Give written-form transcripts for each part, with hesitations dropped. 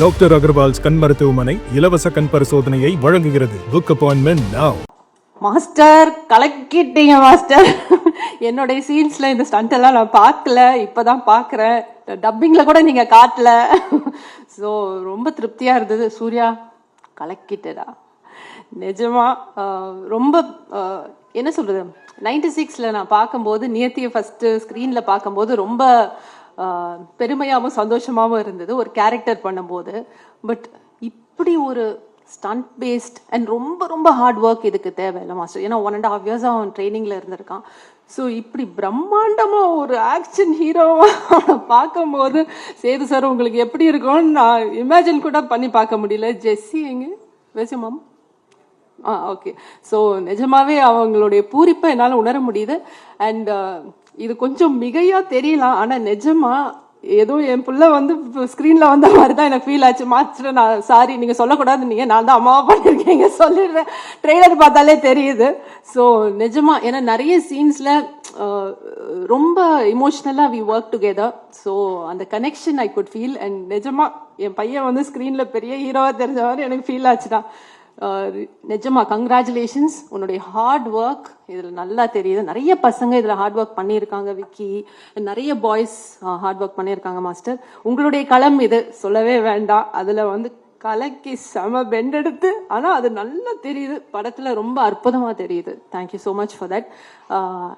Doctor Agarwal's கண் மருத்துவமனை இலவச கண் பரிசோதனையை வழங்குகிறது. Book appointment now. மாஸ்டர் கலக்கிட்டீங்க மாஸ்டர். என்னுடைய சீன்ஸ்ல இந்த ஸ்டண்ட் எல்லாம் நான் பார்க்கல, இப்பதான் பார்க்குறேன். டப்பிங்ல கூட நீங்க காட்டல. ஸோ ரொம்ப திருப்தியா இருந்தது. சூர்யா கலக்கிட்டடா நிஜமா. ரொம்ப என்ன சொல்றது, 96ல் நான் பார்க்கும்போது நியத்தியை ஃபர்ஸ்ட் ஸ்க்ரீனில் பார்க்கும்போது ரொம்ப பெருமையாகவும் சந்தோஷமாகவும் இருந்தது ஒரு கேரக்டர் பண்ணும்போது. பட் இப்படி ஒரு ஸ்டண்ட் பேஸ்ட் அண்ட் ரொம்ப ரொம்ப ஹார்ட் ஒர்க் இதுக்கு தேவையில்லை மாஸ்டர். ஏன்னா 1.5 years அவன் ட்ரைனிங்கில் இருந்திருக்கான். ஸோ இப்படி பிரம்மாண்டமாக ஒரு ஆக்ஷன் ஹீரோவாக பார்க்கும்போது சேது சார் உங்களுக்கு எப்படி இருக்கும்னு நான் இமேஜின் கூட பண்ணி பார்க்க முடியல. ஜெஸ்ஸி எங்க பேசுமாம்? ஓகே. ஸோ நிஜமாவே அவங்களுடைய பூரிப்பை என்னால் உணர முடியுது. அண்ட் இது கொஞ்சம் மிகையா தெரியலாம், ஆனால் நிஜமா ஏதோ என் பிள்ளை வந்து ஸ்க்ரீனில் வந்த மாதிரி தான் எனக்கு ஃபீல் ஆச்சு. மாஸ்டர் நான் சாரி, நீங்கள் சொல்லக்கூடாது, நீங்கள் நான் தான் அம்மாவா பண்ணியிருக்கீங்க சொல்லிடுறேன். ட்ரெய்லர் பார்த்தாலே தெரியுது. ஸோ நிஜமா ஏன்னா நிறைய சீன்ஸில் ரொம்ப இமோஷ்னலாக வி ஒர்க் டுகெதர். ஸோ அந்த connection I could feel. And நிஜமா என் பையன் வந்து ஸ்க்ரீனில் பெரிய ஹீரோவாக தெரிஞ்ச மாதிரி எனக்கு ஃபீல் ஆச்சுதான். நிஜமா கங்க்ராச்சுலேஷன்ஸ். உன்னுடைய ஹார்ட் ஒர்க் இதில் நல்லா தெரியுது. நிறைய பசங்க இதில் ஹார்ட் ஒர்க் பண்ணியிருக்காங்க. விக்கி, நிறைய பாய்ஸ் ஹார்ட் ஒர்க் பண்ணியிருக்காங்க மாஸ்டர். உங்களுடைய களம் இது, சொல்லவே வேண்டாம். அதில் வந்து கலக்கி செம பெண்ட் எடுத்து, ஆனால் அது நல்லா தெரியுது படத்தில், ரொம்ப அற்புதமாக தெரியுது. Thank you so much for that.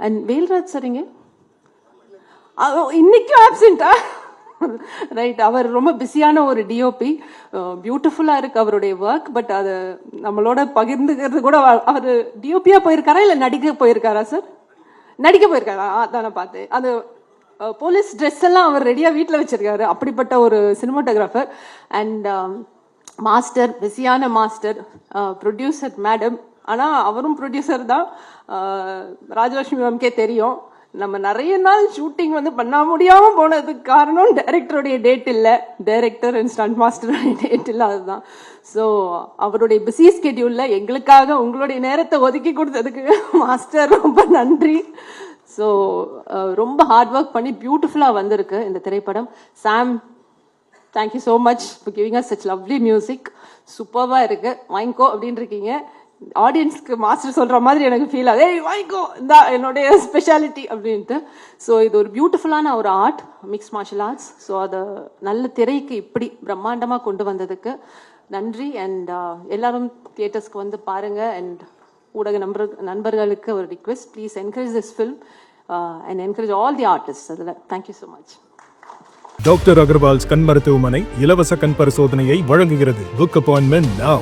And Velraj சரிங்க இன்னைக்கும் ஆப்சென்ட்டா? ரைட். அவர் ரொம்ப பிஸியான ஒரு டிஓபி. பியூட்டிஃபுல்லா இருக்கு அவருடைய ஒர்க். பட் அது நம்மளோட பகிர்ந்துக்கிறது கூட. அவர் டிஓபியா போயிருக்காரா இல்ல நடிக்க போயிருக்காரா சார்? நடிக்க போயிருக்காரா? அதான் நான் பார்த்தேன். அது போலீஸ் ட்ரெஸ் எல்லாம் அவர் ரெடியா வீட்டில் வச்சிருக்காரு. அப்படிப்பட்ட ஒரு சினிமாட்டோகிராஃபர். அண்ட் மாஸ்டர், பிஸியான மாஸ்டர், ப்ரொடியூசர் மேடம். ஆனால் அவரும் ப்ரொடியூசர் தான். ராஜலட்சுமி மேம்கே தெரியும். நம்ம நிறைய நாள் ஷூட்டிங் வந்து பண்ண முடியாம போனதுக்கு காரணம் டைரக்டருடைய டேட் இல்லை, டைரக்டர் அண்ட் ஸ்டண்ட் மாஸ்டருடைய டேட் இல்லை, அதுதான். ஸோ அவருடைய பிஸி ஸ்கெடியூல்ல எங்களுக்காக உங்களுடைய நேரத்தை ஒதுக்கி கொடுத்ததுக்கு மாஸ்டர் ரொம்ப நன்றி. ஸோ ரொம்ப ஹார்ட் ஒர்க் பண்ணி பியூட்டிஃபுல்லாக வந்திருக்கு இந்த திரைப்படம். Sam, thank you so much for giving us such lovely music. சூப்பராக இருக்கு, வாங்கிக்கோ அப்படின்னு இருக்கீங்க. ஆடியன்ஸ்க்கு மாஸ்டர் சொல்ற மாதிரி எனக்கு ஃபீல் ஆகுது. ஏய் வாங்கிக்கோ, இந்த என்னுடைய ஸ்பெஷாலிட்டி அப்படின்ட்டு. ஸோ இது ஒரு பியூட்டிஃபுல்லான ஒரு art, mix martial arts. So அதை நல்ல திரைக்கு இப்படி பிரம்மாண்டமாக கொண்டு வந்ததுக்கு நன்றி. அண்ட் எல்லாரும் தியேட்டர்ஸ்க்கு வந்து பாருங்க. அண்ட் ஊடக நண்பர்களுக்கு ஒரு request, please encourage this film and encourage all the artist. அதில் thank you so much. Doctor Agarwal's கண் மருத்துவமனை இலவச கண் பரிசோதனையை வழங்குகிறது. Book appointment now.